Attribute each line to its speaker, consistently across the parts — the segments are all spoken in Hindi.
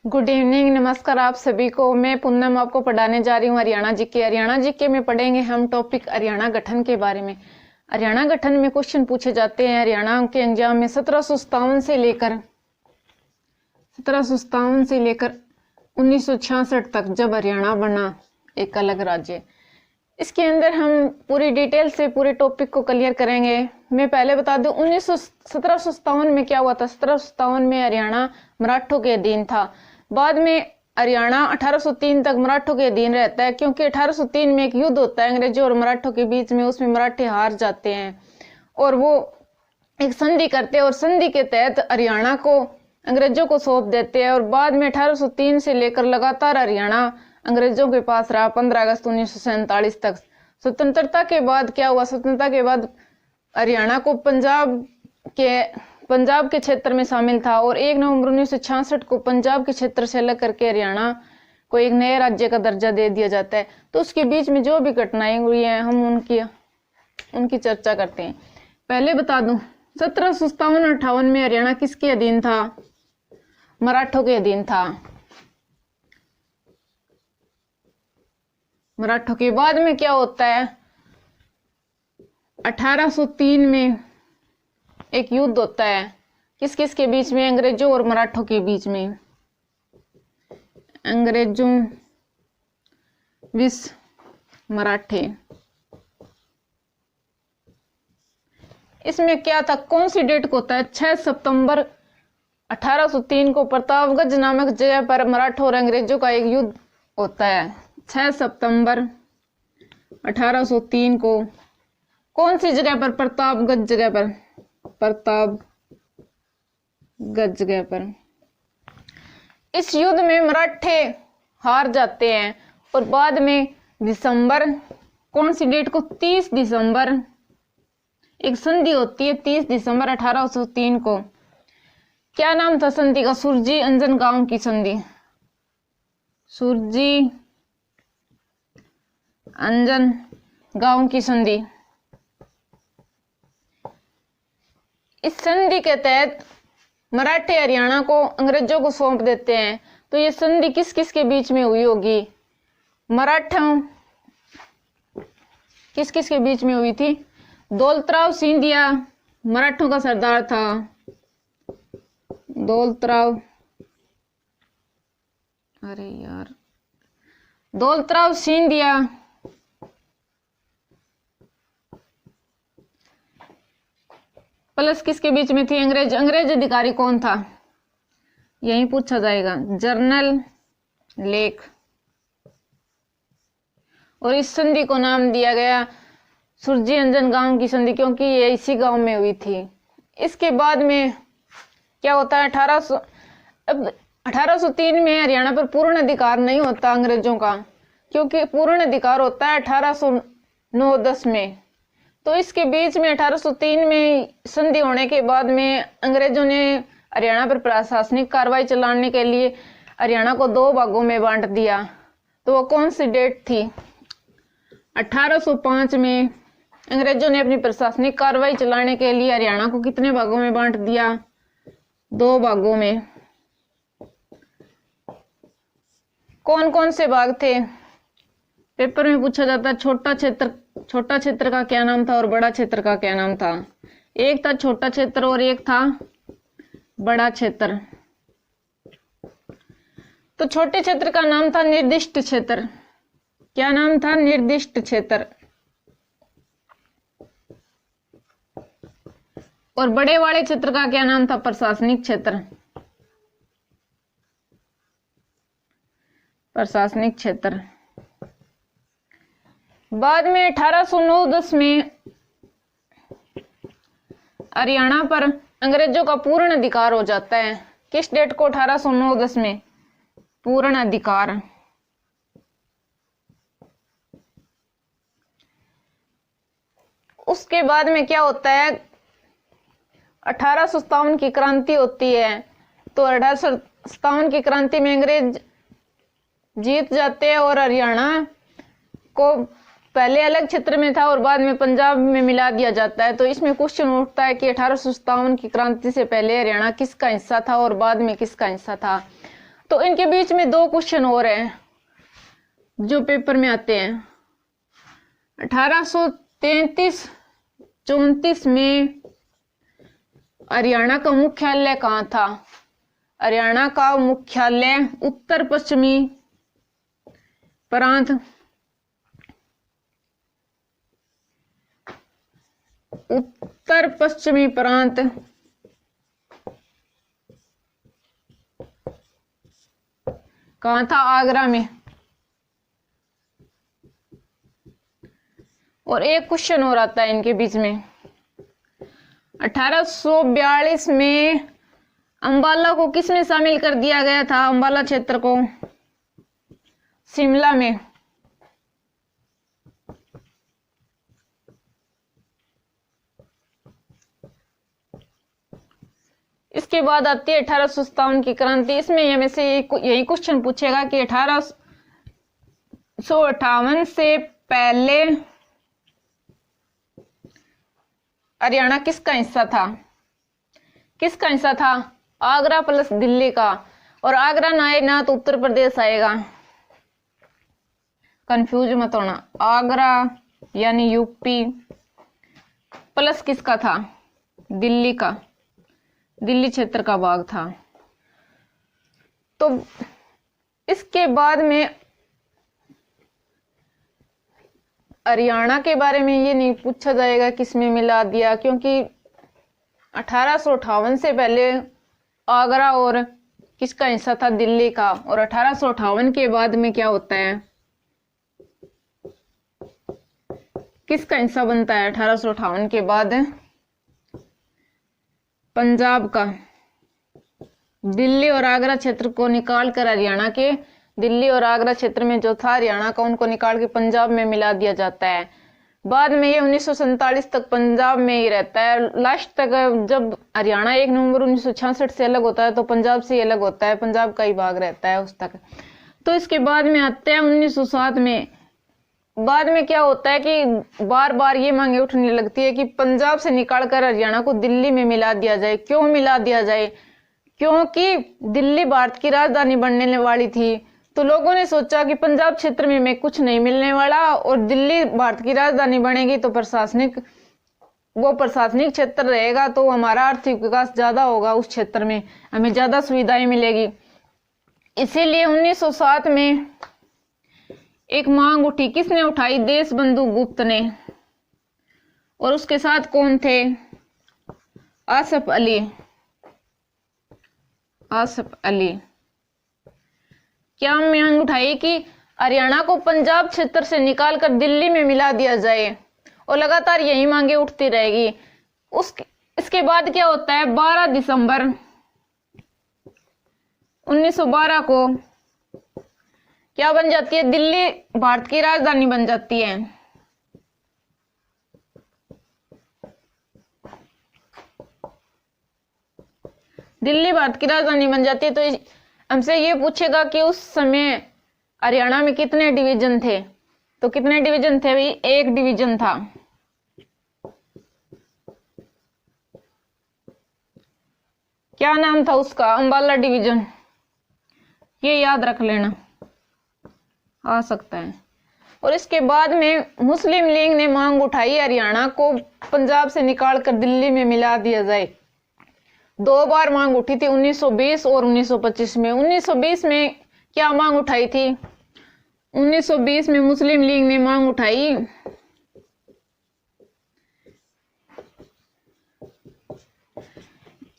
Speaker 1: गुड इवनिंग, नमस्कार आप सभी को। मैं पूनम आपको पढ़ाने जा रही हूँ हरियाणा जीके। हरियाणा जीके में पढ़ेंगे हम टॉपिक हरियाणा गठन के बारे में। हरियाणा गठन में क्वेश्चन पूछे जाते हैं हरियाणा के एग्जाम में 1757 से लेकर 1966 तक, जब हरियाणा बना एक अलग राज्य। इसके अंदर हम पूरी डिटेल से पूरे टॉपिक को क्लियर करेंगे। मैं पहले बता दूं 1757 में क्या हुआ था। 1757 में हरियाणा मराठों के अधीन था। बाद में हरियाणा 1803 तक मराठों के अधीन रहता है, क्योंकि 1803 में एक युद्ध होता है अंग्रेजों और मराठों के बीच में। उसमें मराठे हार जाते हैं और वो एक संधि करते हैं और संधि के तहत हरियाणा को अंग्रेजों को सौंप देते हैं। और बाद में 1803 से लेकर लगातार हरियाणा अंग्रेजों के पास रहा 15 अगस्त 1947 तक। स्वतंत्रता के बाद क्या हुआ, स्वतंत्रता के बाद हरियाणा को पंजाब के क्षेत्र में शामिल था और 1 नवंबर 1966 को पंजाब के क्षेत्र से अलग करके हरियाणा को एक नए राज्य का दर्जा दे दिया जाता है। तो उसके बीच में जो भी घटनाएं हुई हैं हम उनकी चर्चा करते हैं। पहले बता दूं 1757-58 में हरियाणा किसके अधीन था? मराठों के अधीन था। मराठों के बाद में क्या होता है, 1803 में एक युद्ध होता है। किस किस के बीच में? अंग्रेजों और मराठों के बीच में। अंग्रेजों विस मराठे। इसमें क्या था, कौन सी डेट को होता है? 6 सितंबर 1803 को प्रतापगंज नामक जगह पर मराठों और अंग्रेजों का एक युद्ध होता है। 6 सितंबर 1803 को कौन सी जगह पर? प्रतापगंज जगह पर। प्रतापगंज जगह पर। इस युद्ध में मराठे हार जाते हैं और बाद में दिसंबर, कौन सी डेट को? 30 दिसंबर एक संधि होती है 30 दिसंबर 1803 को। क्या नाम था संधि का? सुरजी अंजन गांव की संधि। सुरजी अंजन गांव की संधि। इस संधि के तहत मराठे हरियाणा को अंग्रेजों को सौंप देते हैं। तो ये संधि किस किस के बीच में हुई होगी? मराठों किस किस के बीच में हुई थी? दौलतराव सिंधिया मराठों का सरदार था। दौलतराव सिंधिया प्लस किसके बीच में थी? अंग्रेज अधिकारी कौन था? यही पूछा जाएगा, जर्नल लेक। और इस संधि को नाम दिया गया सुरजी अंजन गांव की संधि, क्योंकि ये इसी गांव में हुई थी। इसके बाद में क्या होता है, 1803 में हरियाणा पर पूर्ण अधिकार नहीं होता अंग्रेजों का, क्योंकि पूर्ण अधिकार होता है 1809-10 में। तो इसके बीच में 1803 में संधि होने के बाद में अंग्रेजों ने हरियाणा पर प्रशासनिक कार्रवाई चलाने के लिए हरियाणा को 2 भागों में बांट दिया। तो वो कौन सी डेट थी? 1805 में अंग्रेजों ने अपनी प्रशासनिक कार्रवाई चलाने के लिए हरियाणा को कितने भागों में बांट दिया? 2 भागों में। कौन कौन से भाग थे? पेपर में पूछा जाता है। छोटा क्षेत्र का क्या नाम था और बड़ा क्षेत्र का क्या नाम था? एक था छोटा क्षेत्र और एक था बड़ा क्षेत्र। तो छोटे क्षेत्र का नाम था निर्दिष्ट क्षेत्र। क्या नाम था? निर्दिष्ट क्षेत्र। और बड़े वाले क्षेत्र का क्या नाम था? प्रशासनिक क्षेत्र। प्रशासनिक क्षेत्र। बाद में 1809-10 में हरियाणा पर अंग्रेजों का पूर्ण अधिकार हो जाता है। किस डेट को? 1809-10 में पूर्ण अधिकार। उसके बाद में क्या होता है, 1857 की क्रांति होती है। तो 1857 की क्रांति में अंग्रेज जीत जाते हैं और हरियाणा को पहले अलग क्षेत्र में था और बाद में पंजाब में मिला दिया जाता है। तो इसमें क्वेश्चन उठता है कि 1857 की क्रांति से पहले हरियाणा किसका हिस्सा था और बाद में किसका हिस्सा था। तो इनके बीच में दो क्वेश्चन और हैं जो पेपर में आते हैं। 1833-34 में हरियाणा का मुख्यालय कहाँ था? हरियाणा का मुख्यालय उत्तर पश्चिमी प्रांत कहाँ था? आगरा में। और एक क्वेश्चन और आता है इनके बीच में। 1842 में अंबाला को किसमें शामिल कर दिया गया था? अंबाला क्षेत्र को शिमला में। इसके बाद आती है 1857 की क्रांति। इसमें हमें से यही क्वेश्चन पूछेगा कि 1858 से पहले हरियाणा किसका हिस्सा था? किसका हिस्सा था? आगरा प्लस दिल्ली का। और आगरा ना आए ना तो उत्तर प्रदेश आएगा, कंफ्यूज मत होना। आगरा यानी यूपी प्लस किसका था? दिल्ली का, दिल्ली क्षेत्र का भाग था। तो इसके बाद में हरियाणा के बारे में ये नहीं पूछा जाएगा किसमें मिला दिया, क्योंकि 1858 से पहले आगरा और किसका हिस्सा था? दिल्ली का। और 1858 के बाद में क्या होता है? किसका हिस्सा बनता है 1858 के बाद? पंजाब का। दिल्ली और आगरा क्षेत्र को निकाल कर हरियाणा के, दिल्ली और आगरा क्षेत्र में जो था हरियाणा का, उनको निकाल के पंजाब में मिला दिया जाता है। बाद में ये 1947 तक पंजाब में ही रहता है। लास्ट तक जब हरियाणा 1 नवंबर 1966 से अलग होता है तो पंजाब से ही अलग होता है, पंजाब का ही भाग रहता है उस तक। तो इसके बाद में आते हैं 1907 में। बाद में क्या होता है कि बार बार ये मांगे उठने लगती है कि पंजाब से निकालकर हरियाणा को दिल्ली में मिला दिया जाए। क्यों मिला दिया जाए? क्योंकि दिल्ली भारत की राजधानी बनने वाली थी। तो लोगों ने सोचा कि पंजाब क्षेत्र में कुछ नहीं मिलने वाला और दिल्ली भारत की राजधानी बनेगी तो प्रशासनिक क्षेत्र रहेगा, तो हमारा आर्थिक विकास ज्यादा होगा, उस क्षेत्र में हमें ज्यादा सुविधाएं मिलेगी। इसीलिए 1907 में एक मांग उठी। किसने उठाई? देशबंधु गुप्त ने। और उसके साथ कौन थे? आसफ अली। आसफ अली क्या मांग उठाई कि हरियाणा को पंजाब क्षेत्र से निकालकर दिल्ली में मिला दिया जाए, और लगातार यही मांगे उठती रहेगी। इसके बाद क्या होता है? 12 दिसंबर 1912 को क्या बन जाती है? दिल्ली भारत की राजधानी बन जाती है। दिल्ली भारत की राजधानी बन जाती है। तो हमसे ये पूछेगा कि उस समय हरियाणा में कितने डिवीजन थे? तो कितने डिवीजन थे भाई? 1 डिवीजन था। क्या नाम था उसका? अंबाला डिवीजन। ये याद रख लेना, आ सकता है। और इसके बाद में मुस्लिम लीग ने मांग उठाई हरियाणा को पंजाब से निकालकर दिल्ली में मिला दिया जाए। 2 बार मांग उठी थी, 1920 और 1925 में। 1920 में क्या मांग उठाई थी? 1920 में मुस्लिम लीग ने मांग उठाई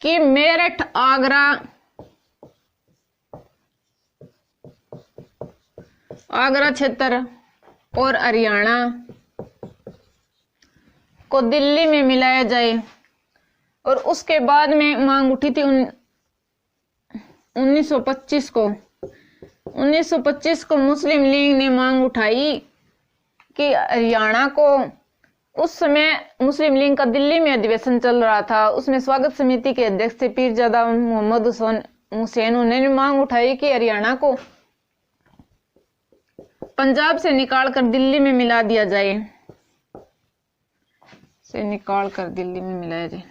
Speaker 1: कि मेरठ, आगरा क्षेत्र और हरियाणा को दिल्ली में मिलाया जाए। और उसके बाद में मांग उठी थी 1925 को। 1925 को मुस्लिम लीग ने मांग उठाई कि हरियाणा को, उस समय मुस्लिम लीग का दिल्ली में अधिवेशन चल रहा था, उसमें स्वागत समिति के अध्यक्ष थे पीरजादा मोहम्मद हुसैन। उन्होंने मांग उठाई कि हरियाणा को पंजाब से निकालकर दिल्ली में मिला दिया जाए, दिल्ली में मिलाया जाए।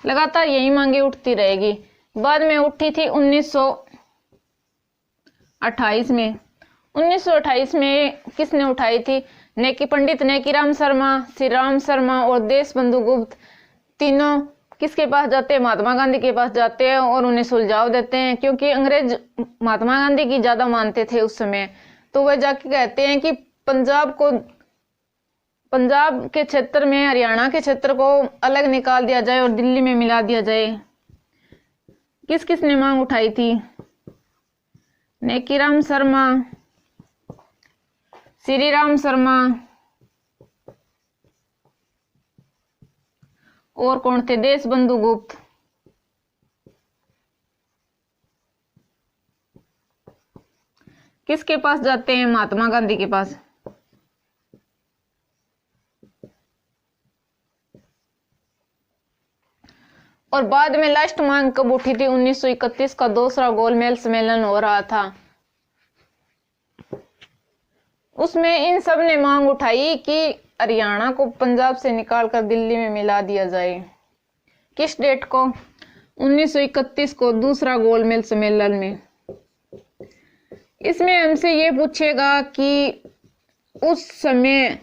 Speaker 1: लगातार यही मांगे उठती रहेगी। बाद में उठी थी 1925 28 में 1928 में किसने उठाई थी? पंडित नेकीराम शर्मा, श्री राम शर्मा और देशबंधु गुप्त तीनों किसके पास जाते हैं? महात्मा गांधी के पास जाते हैं और उन्हें सुलझाव देते हैं, क्योंकि अंग्रेज महात्मा गांधी की ज्यादा मानते थे उस समय। तो वह जाके कहते हैं कि पंजाब के क्षेत्र में हरियाणा के क्षेत्र को अलग निकाल दिया जाए और दिल्ली में मिला दिया जाए। किस किस ने मांग उठाई थी? नेकीराम शर्मा, श्री राम शर्मा और कौन थे? देशबंधु गुप्त। किसके पास जाते हैं? महात्मा गांधी के पास। और बाद में लास्ट मांग कब उठी थी? 1931 का दूसरा गोलमेज सम्मेलन हो रहा था, उसमें इन सब ने मांग उठाई कि हरियाणा को पंजाब से निकालकर दिल्ली में मिला दिया जाए। किस डेट को? 1931 को दूसरा गोलमेज सम्मेलन में। इसमें हमसे ये पूछेगा कि उस समय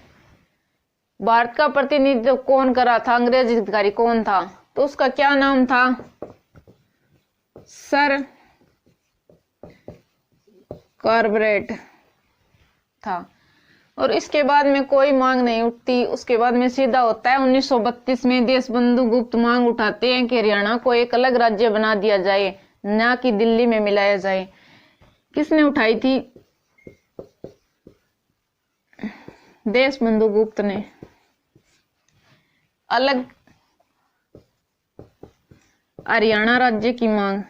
Speaker 1: भारत का प्रतिनिधित्व कौन कर रहा था, अंग्रेज अधिकारी कौन था? तो उसका क्या नाम था? सर कार्बरेट था। और इसके बाद में कोई मांग नहीं उठती। उसके बाद में सीधा होता है 1932 में देशबंधु गुप्त मांग उठाते हैं कि हरियाणा को एक अलग राज्य बना दिया जाए, ना कि दिल्ली में मिलाया जाए। किसने उठाई थी? देशबंधु गुप्त ने अलग हरियाणा राज्य की मांग।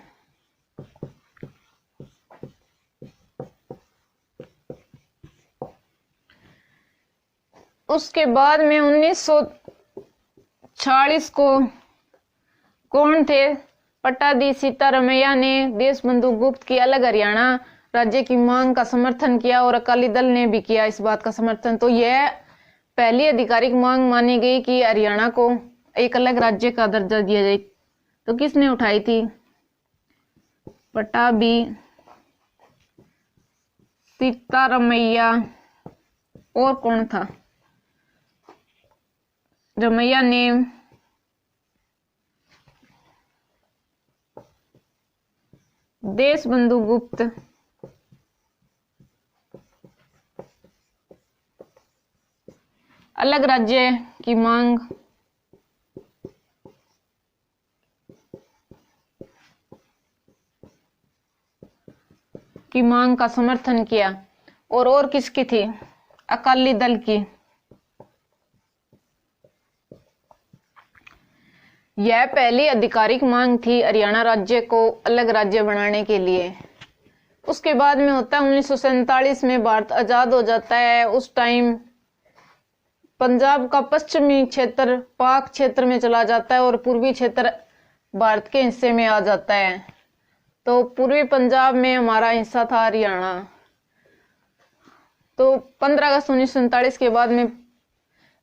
Speaker 1: उसके बाद में 1940 को कौन थे? पट्टाभी सीतारमैया ने देशबंधु गुप्त की अलग हरियाणा राज्य की मांग का समर्थन किया और अकाली दल ने भी किया इस बात का समर्थन। तो यह पहली आधिकारिक मांग मानी गई कि हरियाणा को एक अलग राज्य का दर्जा दिया जाए। तो किसने उठाई थी? पट्टाभी सीतारमैया और कौन था? रमैया ने देशबंधु गुप्त अलग राज्य की मांग का समर्थन किया। और किसकी थी? अकाली दल की। यह पहली आधिकारिक मांग थी हरियाणा राज्य को अलग राज्य बनाने के लिए। उसके बाद में होता है 1947 में भारत आजाद हो जाता है। उस टाइम पंजाब का पश्चिमी क्षेत्र पाक क्षेत्र में चला जाता है और पूर्वी क्षेत्र भारत के हिस्से में आ जाता है। तो पूर्वी पंजाब में हमारा हिस्सा था हरियाणा। तो 15 अगस्त 1947 के बाद में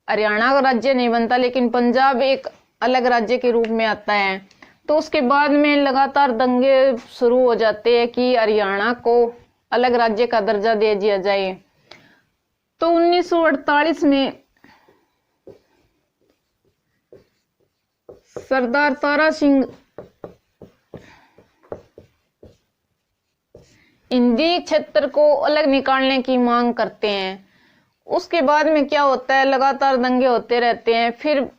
Speaker 1: हरियाणा का राज्य नहीं बनता, लेकिन पंजाब एक अलग राज्य के रूप में आता है। तो उसके बाद में लगातार दंगे शुरू हो जाते हैं कि हरियाणा को अलग राज्य का दर्जा दे दिया जाए। तो 1948 में सरदार तारा सिंह हिंदी क्षेत्र को अलग निकालने की मांग करते हैं। उसके बाद में क्या होता है? लगातार दंगे होते रहते हैं। फिर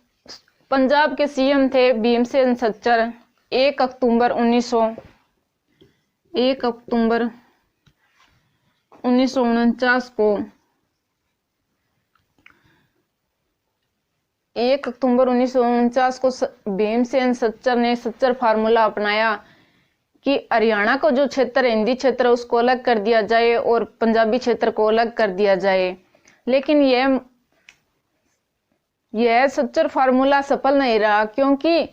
Speaker 1: पंजाब के सीएम थे भीमसेन सच्चर। 1 अक्टूबर 1949 को 1 अक्टूबर 1949 को भीमसेन सच्चर ने सच्चर फार्मूला अपनाया कि हरियाणा को जो क्षेत्र हिंदी क्षेत्र उसको अलग कर दिया जाए और पंजाबी क्षेत्र को अलग कर दिया जाए। लेकिन यह सच्चर फार्मूला सफल नहीं रहा, क्योंकि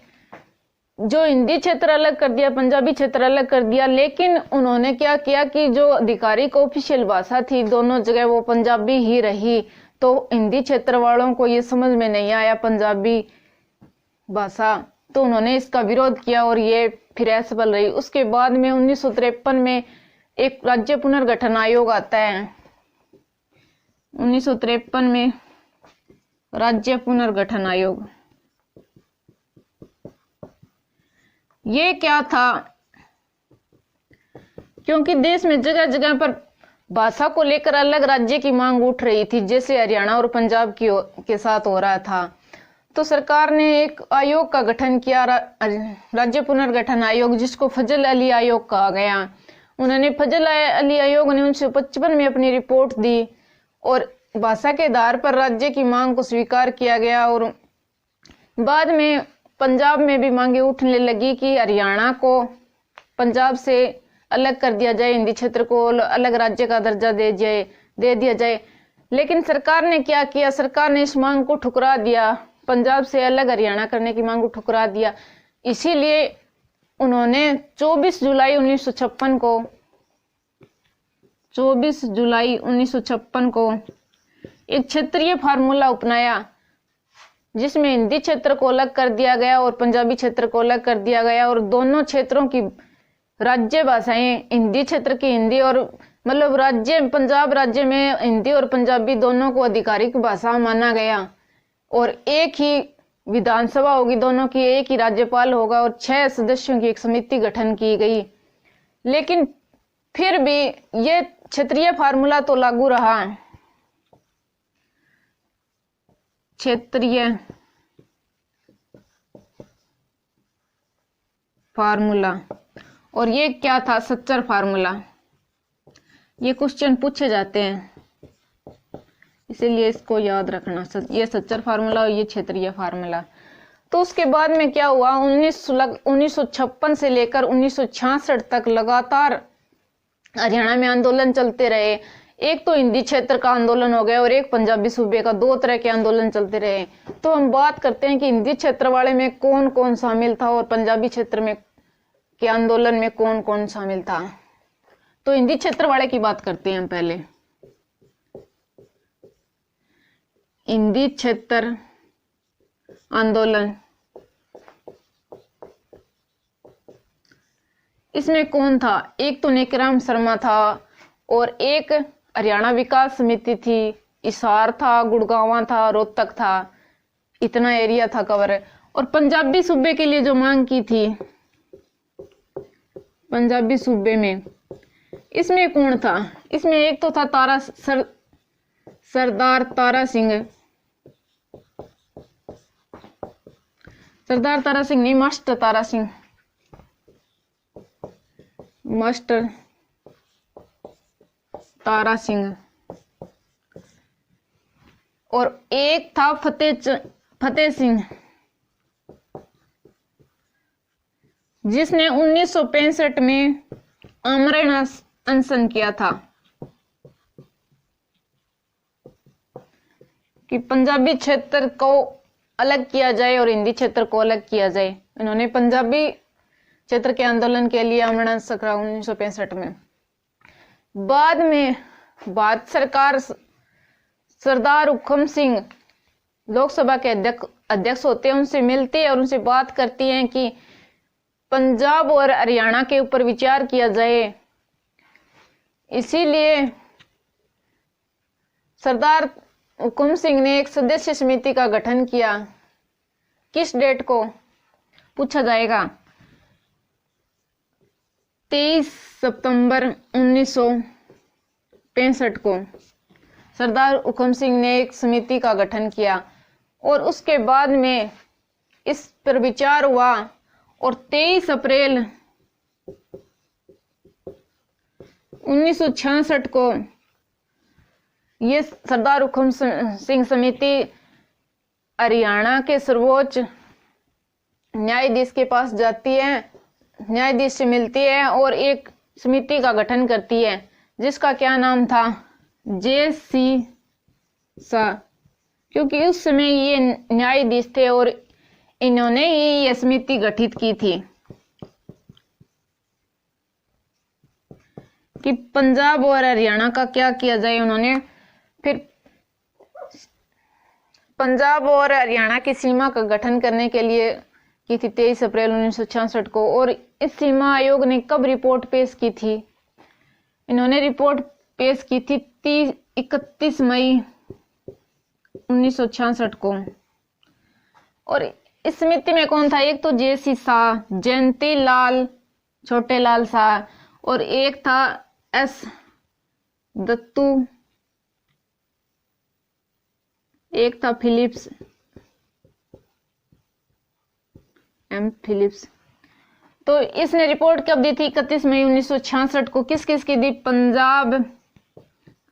Speaker 1: जो हिंदी क्षेत्र अलग कर दिया, पंजाबी क्षेत्र अलग कर दिया, लेकिन उन्होंने क्या किया कि जो आधिकारिक ऑफिशियल भाषा थी दोनों जगह वो पंजाबी ही रही। तो हिंदी क्षेत्र वालों को ये समझ में नहीं आया पंजाबी भाषा, तो उन्होंने इसका विरोध किया और ये फिर असफल रही। उसके बाद में 1953 में एक राज्य पुनर्गठन आयोग आता है 1953 में, राज्य पुनर्गठन आयोग। ये क्या था? क्योंकि देश में जगह जगह पर भाषा को लेकर अलग राज्य की मांग उठ रही थी, जैसे हरियाणा और पंजाब के साथ हो रहा था, तो सरकार ने एक आयोग का गठन किया, राज्य पुनर्गठन आयोग, जिसको फजल अली आयोग कहा गया। उन्होंने फजल अली आयोग ने 1955 में अपनी रिपोर्ट दी और भाषा के आधार पर राज्य की मांग को स्वीकार किया गया। और बाद में पंजाब में भी मांगे उठने लगी कि हरियाणा को पंजाब से अलग कर दिया जाए, हिंदी क्षेत्र को अलग राज्य का दर्जा दे दिया जाए। लेकिन सरकार ने क्या किया? सरकार ने इस मांग को ठुकरा दिया, पंजाब से अलग हरियाणा करने की मांग को ठुकरा दिया। इसीलिए उन्होंने 24 जुलाई 1956 को एक क्षेत्रीय फार्मूला अपनाया, जिसमें हिंदी क्षेत्र को अलग कर दिया गया और पंजाबी क्षेत्र को अलग कर दिया गया, और दोनों क्षेत्रों की राज्य भाषाएं, हिंदी क्षेत्र की हिंदी और मतलब राज्य पंजाब राज्य में हिंदी और पंजाबी दोनों को आधिकारिक भाषा माना गया, और एक ही विधानसभा होगी दोनों की, एक ही राज्यपाल होगा, और 6 सदस्यों की एक समिति गठन की गई। लेकिन फिर भी ये क्षेत्रीय फार्मूला तो लागू रहा, क्षेत्रीय फार्मूला। और ये क्या था? सच्चर फार्मूला। ये क्वेश्चन पूछे जाते हैं, इसीलिए इसको याद रखना, ये सच्चर फार्मूला और ये क्षेत्रीय फार्मूला। तो उसके बाद में क्या हुआ? 1956 से लेकर 1966 तक लगातार हरियाणा में आंदोलन चलते रहे। एक तो हिंदी क्षेत्र का आंदोलन हो गया और एक पंजाबी सूबे का, 2 तरह के आंदोलन चलते रहे। तो हम बात करते हैं कि हिंदी क्षेत्र वाले में कौन कौन शामिल था और पंजाबी क्षेत्र में के आंदोलन में कौन कौन शामिल था। तो हिंदी क्षेत्र वाले की बात करते हैं हम पहले। हिंदी क्षेत्र आंदोलन, इसमें कौन था? एक तो नेकराम शर्मा था और एक हरियाणा विकास समिति थी, हिसार था, गुड़गांव था, रोहतक था, इतना एरिया था कवर। और पंजाबी सूबे के लिए जो मांग की थी, पंजाबी सूबे में, इसमें कौन था? इसमें एक तो था सरदार तारा सिंह, सरदार तारा सिंह नहीं, मास्टर तारा सिंह, मास्टर तारा सिंह। और एक था फतेह सिंह, जिसने 1965 में आमरण अनशन किया था कि पंजाबी क्षेत्र को अलग किया जाए और हिंदी क्षेत्र को अलग किया जाए। इन्होंने पंजाबी क्षेत्र के आंदोलन के लिए आमरण अनशन करा 1965 में। बाद में भारत सरकार सरदार हुक्म सिंह लोकसभा के अध्यक्ष होते हैं, उनसे मिलती है और उनसे बात करती हैं कि पंजाब और हरियाणा के ऊपर विचार किया जाए। इसीलिए सरदार हुक्म सिंह ने एक सदस्य समिति का गठन किया। किस डेट को पूछा जाएगा? 23 सितंबर 1965 को सरदार हुक्म सिंह ने एक समिति का गठन किया और उसके बाद में इस पर विचार हुआ और 23 अप्रैल 1966 को ये सरदार हुक्म सिंह समिति हरियाणा के सर्वोच्च न्यायाधीश के पास जाती है, न्यायाधीश से मिलती है और एक समिति का गठन करती है जिसका क्या नाम था? JC शाह, क्योंकि उस समय ये न्यायाधीश थे और इन्होंने ही ये समिति गठित की थी कि पंजाब और हरियाणा का क्या किया जाए। उन्होंने फिर पंजाब और हरियाणा की सीमा का गठन करने के लिए की थी 23 अप्रैल 1966 को। और इस सीमा आयोग ने कब रिपोर्ट पेश की थी? इन्होंने रिपोर्ट पेश की थी 31 मई 1966 को। और इस समिति में कौन था? एक तो जेसी शाह, जयंती लाल छोटे लाल शाह, और एक था एस दत्तू, एक था फिलिप्स, एम फिलिप्स। तो इसने रिपोर्ट कब दी थी? 31 मई 1966 को। किस किस की दी? पंजाब,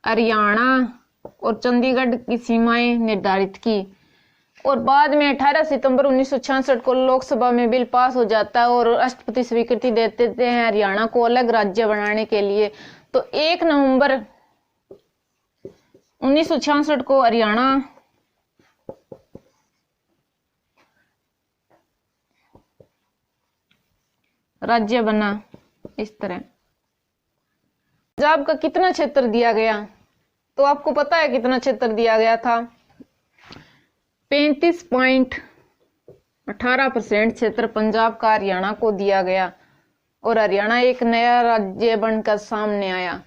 Speaker 1: हरियाणा और चंडीगढ़ की सीमाएं निर्धारित की। और बाद में 18 सितंबर 1966 को लोकसभा में बिल पास हो जाता है और राष्ट्रपति स्वीकृति दे देते हैं हरियाणा को अलग राज्य बनाने के लिए। तो 1 नवंबर 1966 को हरियाणा राज्य बना। इस तरह पंजाब का कितना क्षेत्र दिया गया? तो आपको पता है कितना क्षेत्र दिया गया था? 35.18% क्षेत्र पंजाब का हरियाणा को दिया गया और हरियाणा एक नया राज्य बनकर सामने आया।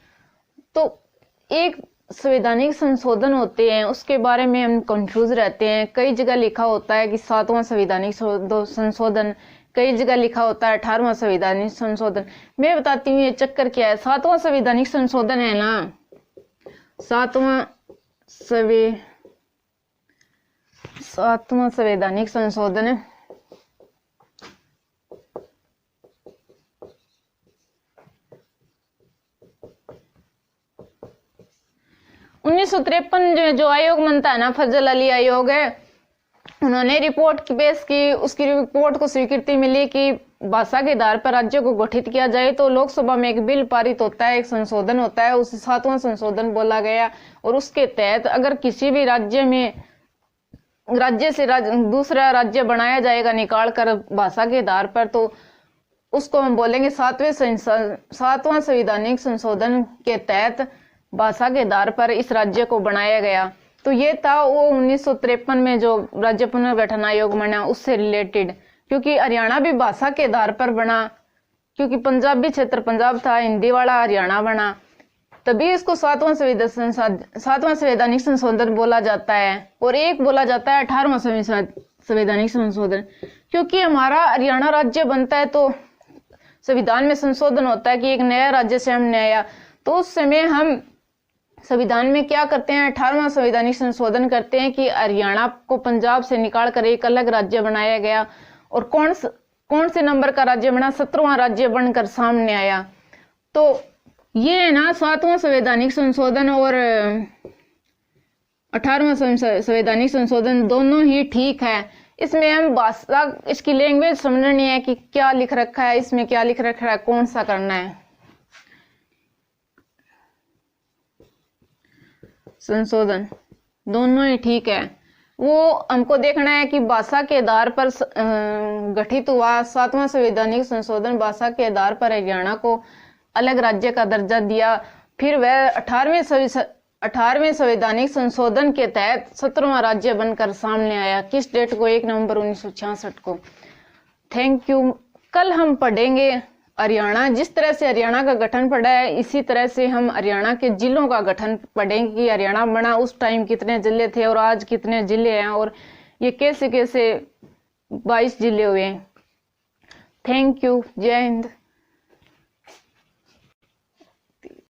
Speaker 1: तो एक संवैधानिक संशोधन होते हैं उसके बारे में हम कंफ्यूज रहते हैं। कई जगह लिखा होता है कि 7वां संवैधानिक संशोधन, कई जगह लिखा होता है 18वां संवैधानिक संशोधन। मैं बताती हूँ ये चक्कर क्या है। 7वां संवैधानिक संशोधन है ना, 7वां संवैधानिक संशोधन 1953 जो आयोग बनता है ना, फजल अली आयोग है, उन्होंने रिपोर्ट पेश की। उसकी रिपोर्ट को स्वीकृति मिली कि भाषा के आधार पर राज्य को गठित किया जाए। तो लोकसभा में एक बिल पारित होता है, एक संशोधन होता है, उसे 7वां संशोधन बोला गया। और उसके तहत अगर किसी भी राज्य में दूसरा राज्य बनाया जाएगा निकाल कर भाषा के आधार पर, तो उसको हम बोलेंगे 7वां संवैधानिक संशोधन के तहत भाषा के आधार पर इस राज्य को बनाया गया। तो ये था वो 1953 में जो राज्य पुनर्गठन आयोग बना, उससे रिलेटेड। क्योंकि हरियाणा भी भाषा के आधार पर बना, क्योंकि पंजाबी क्षेत्र पंजाब था, हिंदी वाला हरियाणा बना, तभी इसको 7वां संवैधानिक संशोधन बोला जाता है। और एक बोला जाता है 18वां संवैधानिक संशोधन। क्योंकि हमारा हरियाणा राज्य बनता है तो संविधान में संशोधन होता है कि एक नया राज्य सामने आया। तो उस समय हम संविधान में क्या करते हैं? 18वां संवैधानिक संशोधन करते हैं कि हरियाणा को पंजाब से निकाल कर एक अलग राज्य बनाया गया। और कौन से नंबर का राज्य बना? 17वां राज्य बनकर सामने आया। तो ये है ना 7वां संवैधानिक संशोधन और 18वां संवैधानिक संशोधन दोनों ही ठीक है। इसमें हम भाषा, इसकी लैंग्वेज समझनी है कि क्या लिख रखा है, इसमें क्या लिख रखा है, कौन सा करना है। संशोधन दोनों ही ठीक है। वो हमको देखना है कि भाषा के आधार पर गठित हुआ 7वां संवैधानिक संशोधन, भाषा के आधार पर हरियाणा को अलग राज्य का दर्जा दिया। फिर वह 18वें संवैधानिक संशोधन के तहत 17वां राज्य बनकर सामने आया। किस डेट को? 1 नवंबर 1966 को। Thank you. कल हम पढ़ेंगे हरियाणा। जिस तरह से हरियाणा का गठन पढ़ा है, इसी तरह से हम हरियाणा के जिलों का गठन पढ़ेंगे कि हरियाणा बना उस टाइम कितने जिले थे और आज कितने जिले हैं, और ये कैसे कैसे 22 जिले हुए। Thank you. जय हिंद।